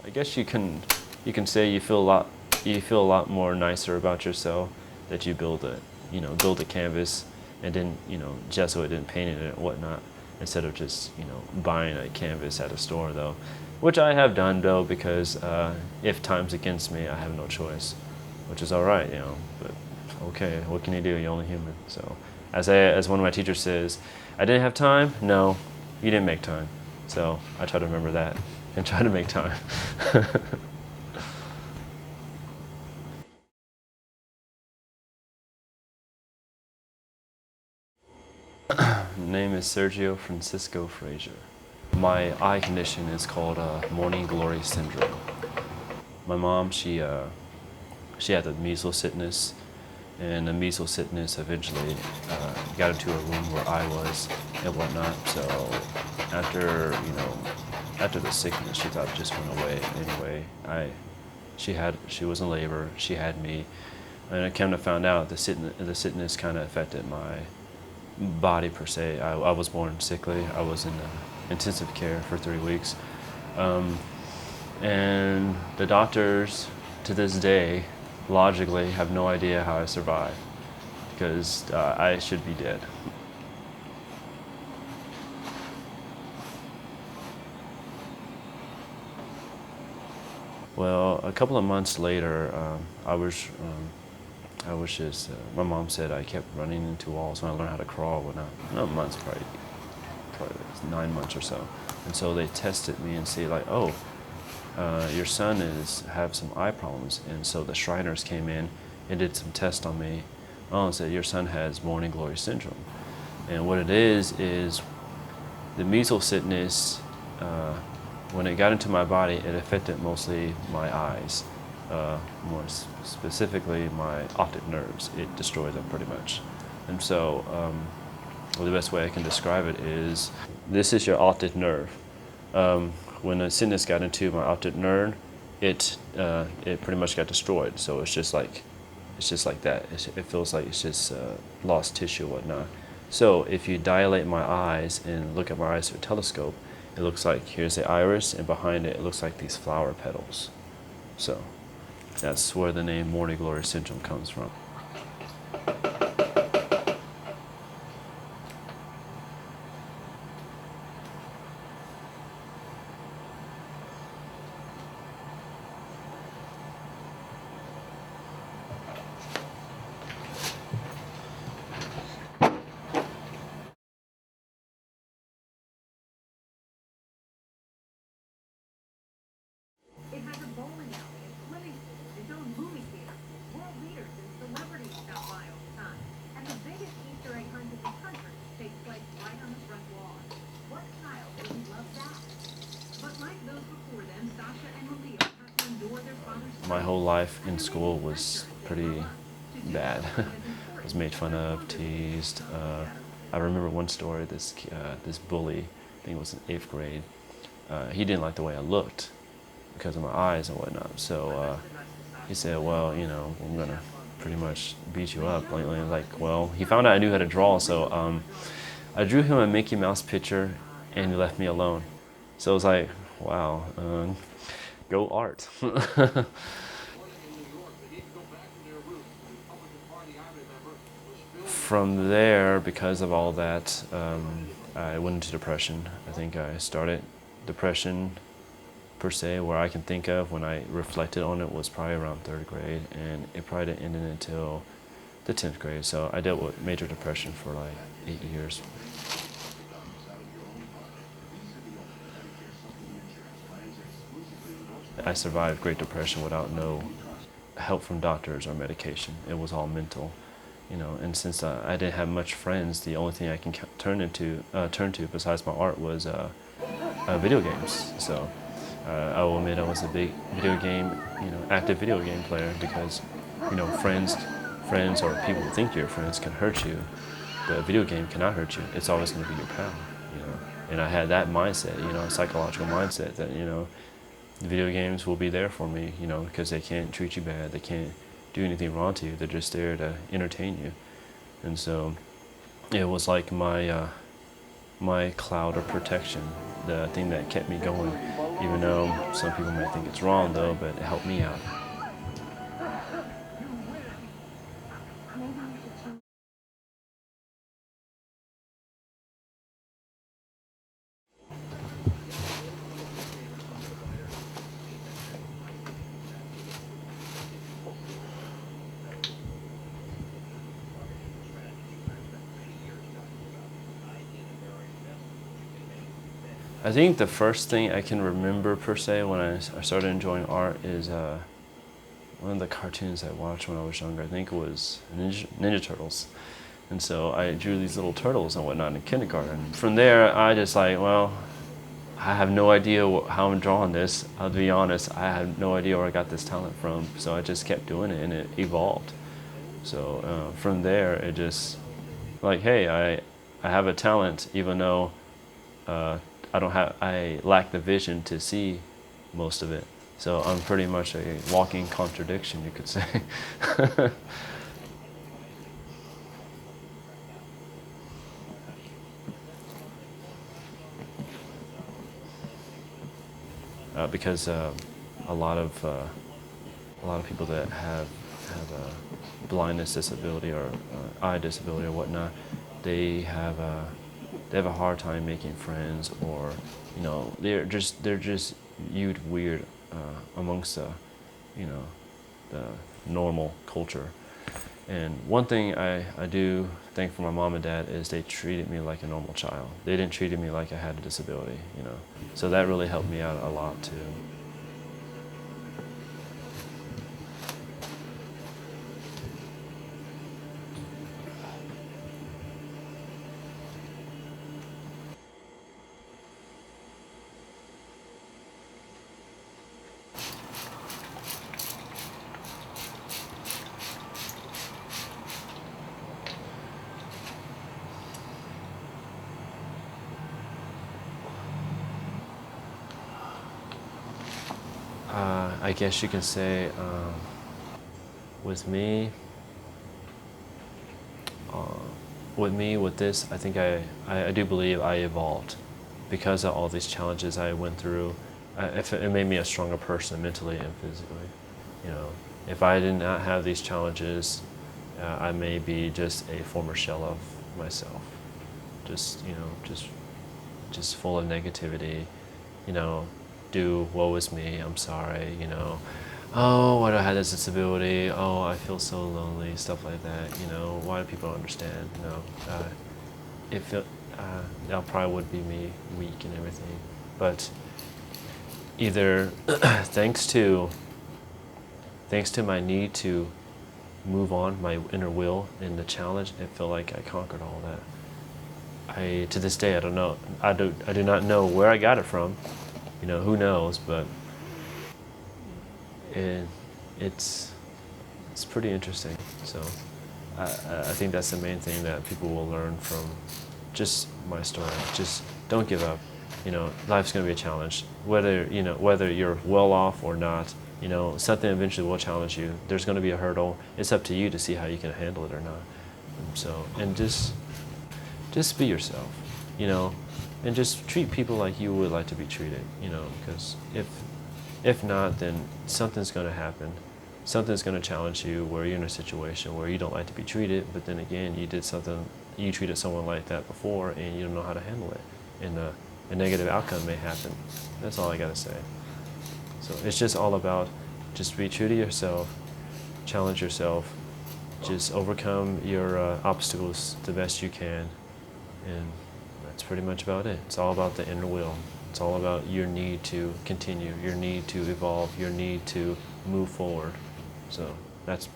I guess you can say you feel a lot more nicer about yourself that you build a canvas and then gesso it and paint it and whatnot instead of just buying a canvas at a store though, which I have done though because if time's against me I have no choice, which is all right, but okay, what can you do? You're only human. So as one of my teachers says, I didn't have time. No, you didn't make time. So I try to remember that and try to make time. Name is Sergio Francisco Frazier. My eye condition is called morning glory syndrome. My mom, she had the measles sickness, and the measles sickness eventually got into a room where I was and whatnot. So after the sickness, she thought it just went away. Anyway, she was in labor. She had me, and I came to find out the sickness kind of affected my body per se. I was born sickly. I was in intensive care for 3 weeks, and the doctors to this day logically have no idea how I survived because I should be dead. Well, a couple of months later, I was just, my mom said I kept running into walls when I learned how to crawl. Well, not months, probably 9 months or so. And so they tested me and say like, oh, your son have some eye problems. And so the Shriners came in and did some tests on me. Oh, and said your son has morning glory syndrome. And what it is the measles sickness, when it got into my body, it affected mostly my eyes. More specifically my optic nerves. It destroyed them pretty much. And so well, the best way I can describe it is, this is your optic nerve. When the sickness got into my optic nerve, it pretty much got destroyed. So it's just like that. It feels like it's just lost tissue or whatnot. So if you dilate my eyes and look at my eyes through a telescope, it looks like here's the iris, and behind it, it looks like these flower petals. So that's where the name morning glory syndrome comes from. It has a bowling alley, a swimming pool, its own movie theater. World leaders and celebrities stop by all the time. And the biggest Easter egg hunt in the country takes place right on the front lawn. What child wouldn't love that? But like those before them, Sasha and Malia have to endure their father's... My whole life in school was pretty bad. I was made fun of, teased. I remember one story, this bully, I think it was in 8th grade, he didn't like the way I looked because of my eyes and whatnot. So he said, well, I'm gonna pretty much beat you up. Like, well, he found out I knew how to draw, so I drew him a Mickey Mouse picture and he left me alone. So it was like, wow, go art. From there, because of all that, I went into depression. I think I started depression per se, where I can think of when I reflected on it was probably around 3rd grade, and it probably didn't end until the 10th grade. So I dealt with major depression for like 8 years. I survived Great Depression without no help from doctors or medication. It was all mental, and since I didn't have much friends, the only thing I can turn to besides my art was video games. So I will admit I was a big active video game player because, friends or people who think you're friends can hurt you. The video game cannot hurt you. It's always going to be your pal, And I had that mindset, a psychological mindset that, the video games will be there for me, because they can't treat you bad. They can't do anything wrong to you. They're just there to entertain you. And so it was like my cloud of protection, the thing that kept me going. even though some people might think it's wrong though, but it helped me out. Maybe you should change. I think the first thing I can remember per se when I started enjoying art is one of the cartoons I watched when I was younger. I think it was Ninja Turtles. And so I drew these little turtles and whatnot in kindergarten. From there, I just like, well, I have no idea how I'm drawing this. I'll be honest, I have no idea where I got this talent from. So I just kept doing it and it evolved. So from there, it just like, hey, I have a talent, even though I lack the vision to see most of it. So I'm pretty much a walking contradiction, you could say. Because a lot of people that have a blindness disability or eye disability or whatnot, they have a hard time making friends, or they're just viewed weird amongst the normal culture. And one thing I do thank for my mom and dad is they treated me like a normal child. They didn't treat me like I had a disability, So that really helped me out a lot too. I guess you can say with me, with this, I think I do believe I evolved because of all these challenges I went through. It made me a stronger person mentally and physically. If I did not have these challenges, I may be just a former shell of myself, just just full of negativity. Do woe is me, I'm sorry. Oh, why do I have this disability? Oh, I feel so lonely, stuff like that. Why do people don't understand? That probably would be me, weak and everything. But either thanks to my need to move on, my inner will and the challenge, I feel like I conquered all that. To this day, I don't know. I do not know where I got it from. Who knows? But it's pretty interesting. So I think that's the main thing that people will learn from just my story. Just don't give up. Life's going to be a challenge. Whether you're well off or not, something eventually will challenge you. There's going to be a hurdle. It's up to you to see how you can handle it or not. And just be yourself, and just treat people like you would like to be treated, because if not, then something's going to happen. Something's going to challenge you where you're in a situation where you don't like to be treated, but then again, you treated someone like that before and you don't know how to handle it. And a negative outcome may happen. That's all I got to say. So it's just all about just be true to yourself, challenge yourself, just overcome your obstacles the best you can, and that's pretty much about it. It's all about the inner will. It's all about your need to continue, your need to evolve, your need to move forward. So that's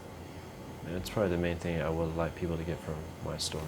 probably the main thing I would like people to get from my story.